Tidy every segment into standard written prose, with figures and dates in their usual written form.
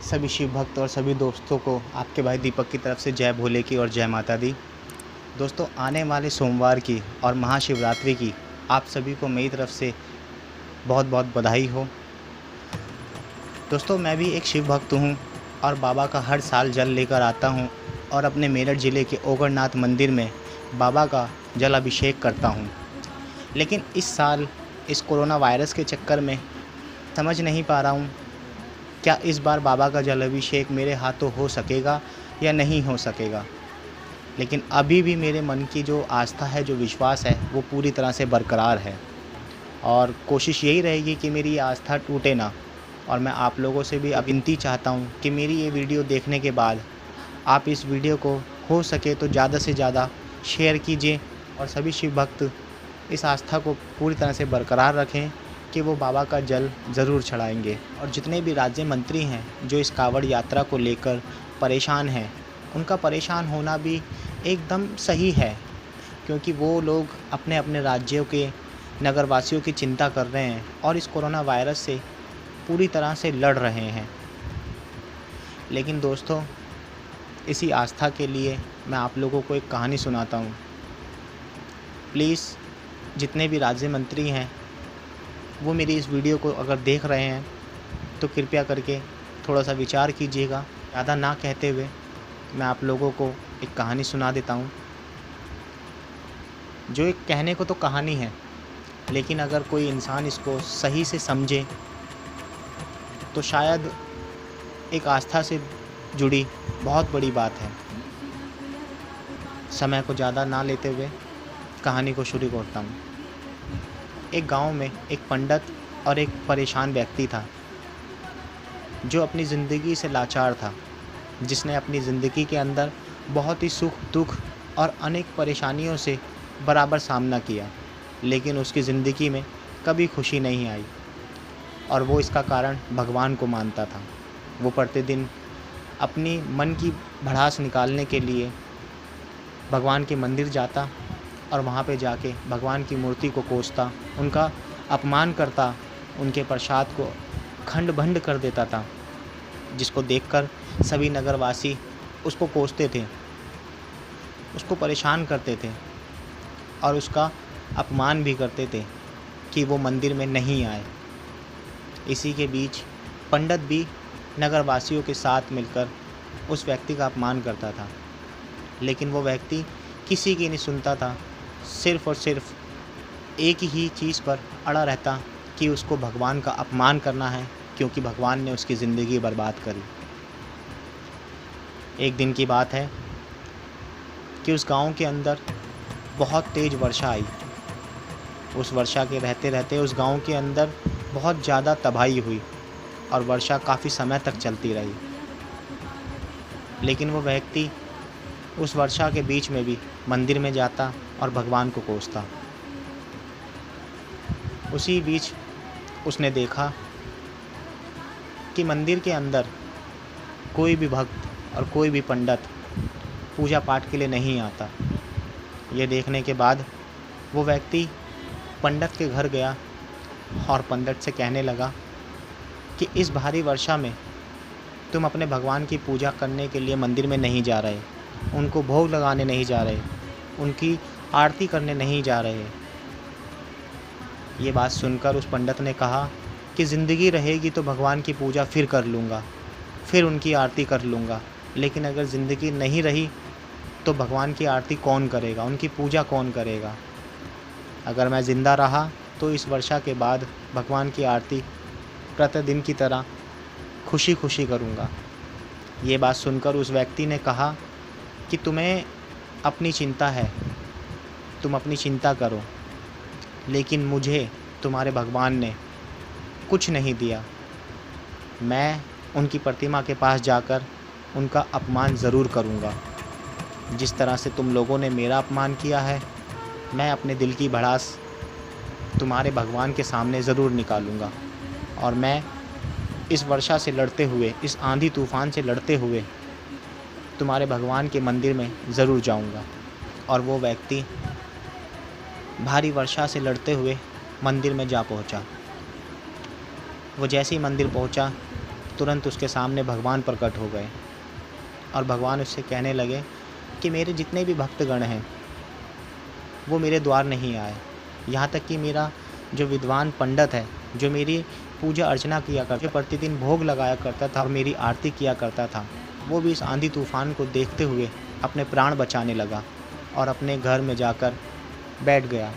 सभी शिव भक्त और सभी दोस्तों को आपके भाई दीपक की तरफ से जय भोले की और जय माता दी। दोस्तों, आने वाले सोमवार की और महाशिवरात्रि की आप सभी को मेरी तरफ से बहुत बहुत बधाई हो। दोस्तों, मैं भी एक शिव भक्त हूँ और बाबा का हर साल जल लेकर आता हूँ और अपने मेरठ ज़िले के ओगरनाथ मंदिर में बाबा का जल अभिषेक करता हूँ। लेकिन इस साल इस कोरोना वायरस के चक्कर में समझ नहीं पा रहा हूँ क्या इस बार बाबा का जल अभिषेक मेरे हाथों हो सकेगा या नहीं हो सकेगा। लेकिन अभी भी मेरे मन की जो आस्था है, जो विश्वास है, वो पूरी तरह से बरकरार है और कोशिश यही रहेगी कि मेरी ये आस्था टूटे ना। और मैं आप लोगों से भी विनती चाहता हूँ कि मेरी ये वीडियो देखने के बाद आप इस वीडियो को हो सके तो ज़्यादा से ज़्यादा शेयर कीजिए और सभी शिव भक्त इस आस्था को पूरी तरह से बरकरार रखें कि वो बाबा का जल ज़रूर चढ़ाएंगे। और जितने भी राज्य मंत्री हैं जो इस कांवड़ यात्रा को लेकर परेशान हैं, उनका परेशान होना भी एकदम सही है, क्योंकि वो लोग अपने अपने राज्यों के नगरवासियों की चिंता कर रहे हैं और इस कोरोना वायरस से पूरी तरह से लड़ रहे हैं। लेकिन दोस्तों, इसी आस्था के लिए मैं आप लोगों को एक कहानी सुनाता हूँ। प्लीज़ जितने भी राज्य मंत्री हैं वो मेरी इस वीडियो को अगर देख रहे हैं तो कृपया करके थोड़ा सा विचार कीजिएगा। ज़्यादा ना कहते हुए मैं आप लोगों को एक कहानी सुना देता हूँ, जो एक कहने को तो कहानी है, लेकिन अगर कोई इंसान इसको सही से समझे तो शायद एक आस्था से जुड़ी बहुत बड़ी बात है। समय को ज़्यादा ना लेते हुए कहानी को शुरू करता हूँ। एक गांव में एक पंडित और एक परेशान व्यक्ति था जो अपनी ज़िंदगी से लाचार था, जिसने अपनी ज़िंदगी के अंदर बहुत ही सुख दुख और अनेक परेशानियों से बराबर सामना किया, लेकिन उसकी ज़िंदगी में कभी खुशी नहीं आई और वो इसका कारण भगवान को मानता था। वो प्रतिदिन अपनी मन की भड़ास निकालने के लिए भगवान के मंदिर जाता और वहाँ पे जाके भगवान की मूर्ति को कोसता, उनका अपमान करता, उनके प्रसाद को खंड भंड कर देता था, जिसको देखकर सभी नगरवासी उसको कोसते थे, उसको परेशान करते थे और उसका अपमान भी करते थे कि वो मंदिर में नहीं आए। इसी के बीच पंडित भी नगरवासियों के साथ मिलकर उस व्यक्ति का अपमान करता था, लेकिन वो व्यक्ति किसी की नहीं सुनता था। सिर्फ़ और सिर्फ एक ही चीज़ पर अड़ा रहता कि उसको भगवान का अपमान करना है, क्योंकि भगवान ने उसकी ज़िंदगी बर्बाद करी। एक दिन की बात है कि उस गांव के अंदर बहुत तेज़ वर्षा आई। उस वर्षा के रहते रहते उस गांव के अंदर बहुत ज़्यादा तबाही हुई और वर्षा काफ़ी समय तक चलती रही। लेकिन वो व्यक्ति उस वर्षा के बीच में भी मंदिर में जाता और भगवान को कोसता। उसी बीच उसने देखा कि मंदिर के अंदर कोई भी भक्त और कोई भी पंडित पूजा पाठ के लिए नहीं आता। ये देखने के बाद वो व्यक्ति पंडित के घर गया और पंडित से कहने लगा कि इस भारी वर्षा में तुम अपने भगवान की पूजा करने के लिए मंदिर में नहीं जा रहे, उनको भोग लगाने नहीं जा रहे, उनकी आरती करने नहीं जा रहे। ये बात सुनकर उस पंडित ने कहा कि ज़िंदगी रहेगी तो भगवान की पूजा फिर कर लूँगा, फिर उनकी आरती कर लूँगा, लेकिन अगर ज़िंदगी नहीं रही तो भगवान की आरती कौन करेगा, उनकी पूजा कौन करेगा। अगर मैं ज़िंदा रहा तो इस वर्षा के बाद भगवान की आरती प्रतिदिन की तरह खुशी खुशी करूँगा। ये बात सुनकर उस व्यक्ति ने कहा कि तुम्हें अपनी चिंता है, तुम अपनी चिंता करो, लेकिन मुझे तुम्हारे भगवान ने कुछ नहीं दिया। मैं उनकी प्रतिमा के पास जाकर उनका अपमान ज़रूर करूँगा। जिस तरह से तुम लोगों ने मेरा अपमान किया है, मैं अपने दिल की भड़ास तुम्हारे भगवान के सामने ज़रूर निकालूँगा और मैं इस वर्षा से लड़ते हुए, इस आंधी तूफ़ान से लड़ते हुए तुम्हारे भगवान के मंदिर में ज़रूर जाऊँगा। और वो व्यक्ति भारी वर्षा से लड़ते हुए मंदिर में जा पहुँचा। वो जैसे ही मंदिर पहुँचा तुरंत उसके सामने भगवान प्रकट हो गए और भगवान उससे कहने लगे कि मेरे जितने भी भक्तगण हैं वो मेरे द्वार नहीं आए। यहाँ तक कि मेरा जो विद्वान पंडित है, जो मेरी पूजा अर्चना किया करता, जो प्रतिदिन भोग लगाया करता था और मेरी आरती किया करता था, वो भी इस आंधी तूफान को देखते हुए अपने प्राण बचाने लगा और अपने घर में जाकर बैठ गया।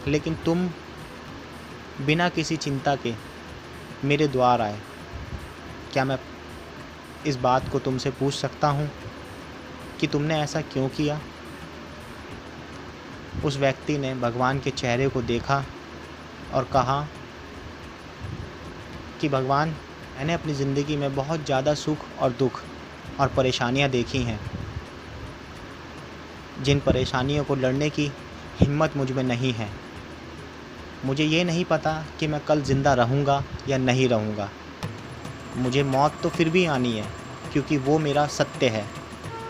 लेकिन तुम बिना किसी चिंता के मेरे द्वार आए। क्या मैं इस बात को तुमसे पूछ सकता हूँ कि तुमने ऐसा क्यों किया? उस व्यक्ति ने भगवान के चेहरे को देखा और कहा कि भगवान, मैंने अपनी ज़िंदगी में बहुत ज़्यादा सुख और दुख और परेशानियां देखी हैं, जिन परेशानियों को लड़ने की हिम्मत मुझ में नहीं है। मुझे ये नहीं पता कि मैं कल ज़िंदा रहूँगा या नहीं रहूँगा। मुझे मौत तो फिर भी आनी है, क्योंकि वो मेरा सत्य है।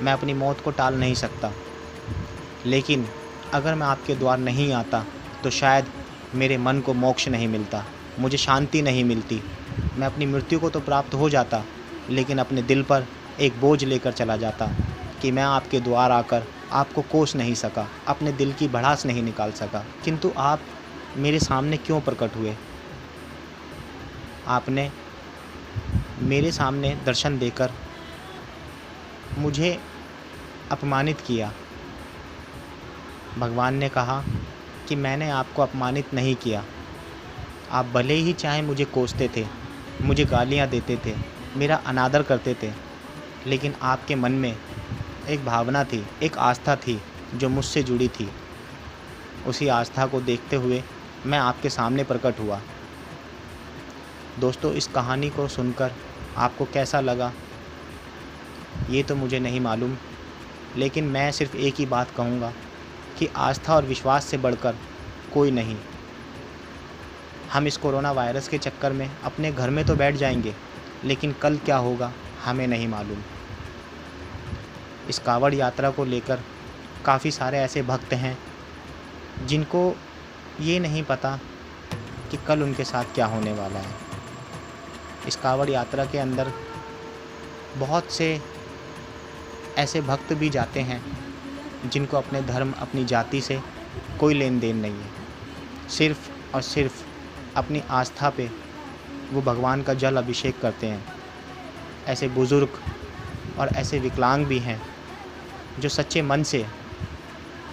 मैं अपनी मौत को टाल नहीं सकता। लेकिन अगर मैं आपके द्वार नहीं आता तो शायद मेरे मन को मोक्ष नहीं मिलता, मुझे शांति नहीं मिलती। मैं अपनी मृत्यु को तो प्राप्त हो जाता, लेकिन अपने दिल पर एक बोझ लेकर चला जाता कि मैं आपके द्वार आकर आपको कोस नहीं सका, अपने दिल की भड़ास नहीं निकाल सका। किंतु आप मेरे सामने क्यों प्रकट हुए? आपने मेरे सामने दर्शन देकर मुझे अपमानित किया। भगवान ने कहा कि मैंने आपको अपमानित नहीं किया। आप भले ही चाहे मुझे कोसते थे, मुझे गालियाँ देते थे, मेरा अनादर करते थे, लेकिन आपके मन में एक भावना थी, एक आस्था थी जो मुझसे जुड़ी थी। उसी आस्था को देखते हुए मैं आपके सामने प्रकट हुआ। दोस्तों, इस कहानी को सुनकर आपको कैसा लगा ये तो मुझे नहीं मालूम, लेकिन मैं सिर्फ एक ही बात कहूँगा कि आस्था और विश्वास से बढ़कर कोई नहीं। हम इस कोरोना वायरस के चक्कर में अपने घर में तो बैठ जाएंगे, लेकिन कल क्या होगा हमें नहीं मालूम। इस कांवड़ यात्रा को लेकर काफ़ी सारे ऐसे भक्त हैं जिनको ये नहीं पता कि कल उनके साथ क्या होने वाला है। इस कांवड़ यात्रा के अंदर बहुत से ऐसे भक्त भी जाते हैं जिनको अपने धर्म, अपनी जाति से कोई लेन देन नहीं है। सिर्फ़ और सिर्फ अपनी आस्था पे वो भगवान का जल अभिषेक करते हैं। ऐसे बुज़ुर्ग और ऐसे विकलांग भी हैं जो सच्चे मन से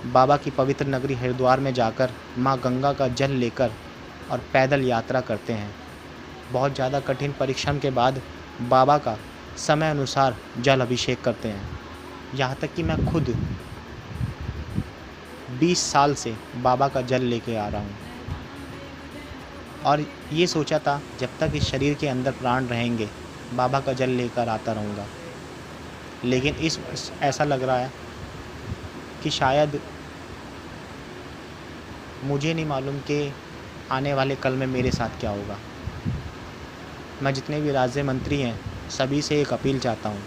बाबा की पवित्र नगरी हरिद्वार में जाकर माँ गंगा का जल लेकर और पैदल यात्रा करते हैं। बहुत ज़्यादा कठिन परिश्रम के बाद बाबा का समय अनुसार जल अभिषेक करते हैं। यहाँ तक कि मैं खुद 20 साल से बाबा का जल लेके आ रहा हूँ और ये सोचा था जब तक इस शरीर के अंदर प्राण रहेंगे बाबा का जल लेकर आता रहूँगा। लेकिन इस वर्ष ऐसा लग रहा है कि शायद, मुझे नहीं मालूम कि आने वाले कल में मेरे साथ क्या होगा। मैं जितने भी राज्य मंत्री हैं सभी से एक अपील चाहता हूँ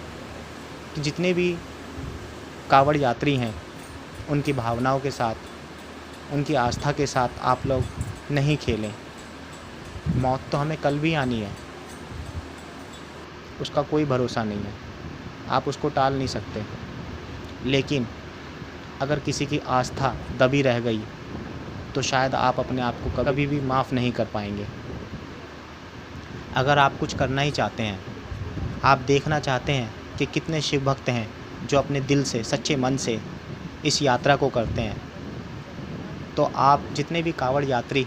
कि जितने भी कांवड़ यात्री हैं उनकी भावनाओं के साथ, उनकी आस्था के साथ आप लोग नहीं खेलें। मौत तो हमें कल भी आनी है, उसका कोई भरोसा नहीं है, आप उसको टाल नहीं सकते। लेकिन अगर किसी की आस्था दबी रह गई तो शायद आप अपने आप को कभी भी माफ़ नहीं कर पाएंगे। अगर आप कुछ करना ही चाहते हैं, आप देखना चाहते हैं कि कितने शिव भक्त हैं जो अपने दिल से, सच्चे मन से इस यात्रा को करते हैं, तो आप जितने भी कांवड़ यात्री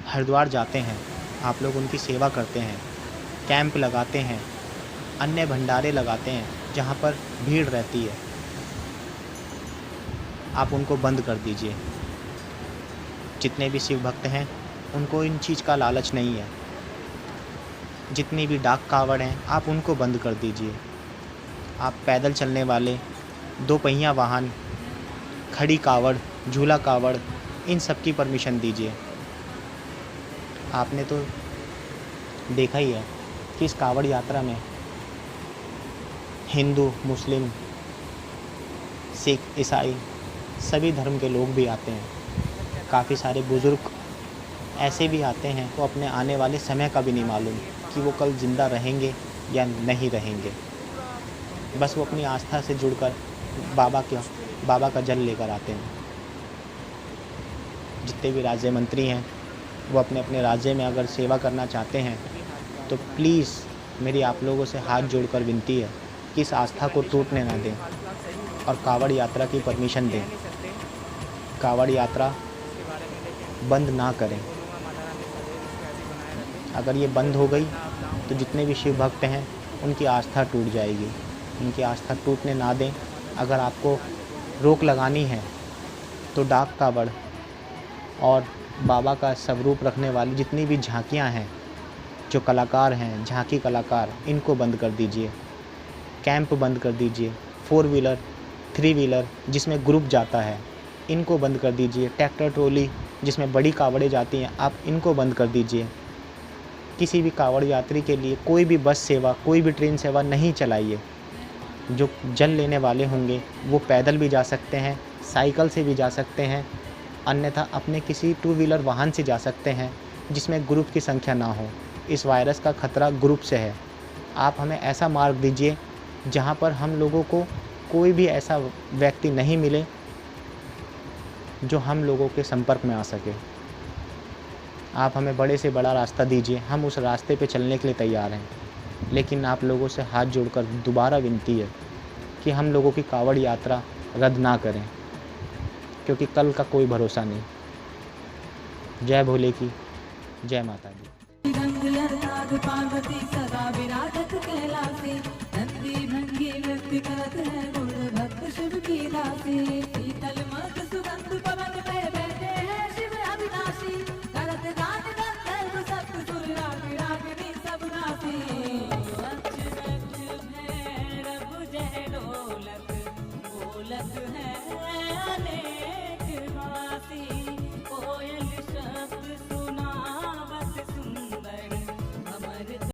हरिद्वार जाते हैं, आप लोग उनकी सेवा करते हैं, कैंप लगाते हैं, अन्य भंडारे लगाते हैं जहाँ पर भीड़ रहती है, आप उनको बंद कर दीजिए। जितने भी शिव भक्त हैं उनको इन चीज़ का लालच नहीं है। जितनी भी डाक कावड़ हैं आप उनको बंद कर दीजिए। आप पैदल चलने वाले, दो पहिया वाहन, खड़ी कावड़, झूला कावड़, इन सब की परमिशन दीजिए। आपने तो देखा ही है कि इस कावड़ यात्रा में हिंदू, मुस्लिम, सिख, ईसाई सभी धर्म के लोग भी आते हैं। काफ़ी सारे बुज़ुर्ग ऐसे भी आते हैं तो अपने आने वाले समय का भी नहीं मालूम कि वो कल ज़िंदा रहेंगे या नहीं रहेंगे। बस वो अपनी आस्था से जुड़कर बाबा का जल लेकर आते हैं। जितने भी राज्य मंत्री हैं वो अपने अपने राज्य में अगर सेवा करना चाहते हैं तो प्लीज़ मेरी आप लोगों से हाथ जोड़कर विनती है कि इस आस्था को टूटने ना दें और कावड़ यात्रा की परमिशन दें। कावड़ यात्रा बंद ना करें। अगर ये बंद हो गई तो जितने भी शिव भक्त हैं उनकी आस्था टूट जाएगी। उनकी आस्था टूटने ना दें। अगर आपको रोक लगानी है तो डाक कावड़ और बाबा का स्वरूप रखने वाली जितनी भी झांकियां हैं, जो कलाकार हैं, झांकी कलाकार, इनको बंद कर दीजिए। कैंप बंद कर दीजिए। 4 व्हीलर 3 व्हीलर जिसमें ग्रुप जाता है इनको बंद कर दीजिए। ट्रैक्टर ट्रॉली जिसमें बड़ी कावड़ें जाती हैं आप इनको बंद कर दीजिए। किसी भी कावड़ यात्री के लिए कोई भी बस सेवा, कोई भी ट्रेन सेवा नहीं चलाइए। जो जल लेने वाले होंगे वो पैदल भी जा सकते हैं, साइकिल से भी जा सकते हैं, अन्यथा अपने किसी 2 व्हीलर वाहन से जा सकते हैं जिसमें ग्रुप की संख्या ना हो। इस वायरस का खतरा ग्रुप से है। आप हमें ऐसा मार्ग दीजिए जहाँ पर हम लोगों को कोई भी ऐसा व्यक्ति नहीं मिले जो हम लोगों के संपर्क में आ सके। आप हमें बड़े से बड़ा रास्ता दीजिए, हम उस रास्ते पे चलने के लिए तैयार हैं। लेकिन आप लोगों से हाथ जोड़कर दोबारा विनती है कि हम लोगों की कावड़ यात्रा रद्द ना करें, क्योंकि कल का कोई भरोसा नहीं। जय भोले की जय माता दी। पार्वती सदा विराजत कैलासे, नंदी भंगी नृत्य करत है गुण भक्त शिव की दासी। शीतल मत सुगंध पवन में बैठे हैं शिव अविनाशी, करत गान गंधर्व सप्त सुर रागिनी सब नासी। अच्युत भैरव जय ढोलक बोलत है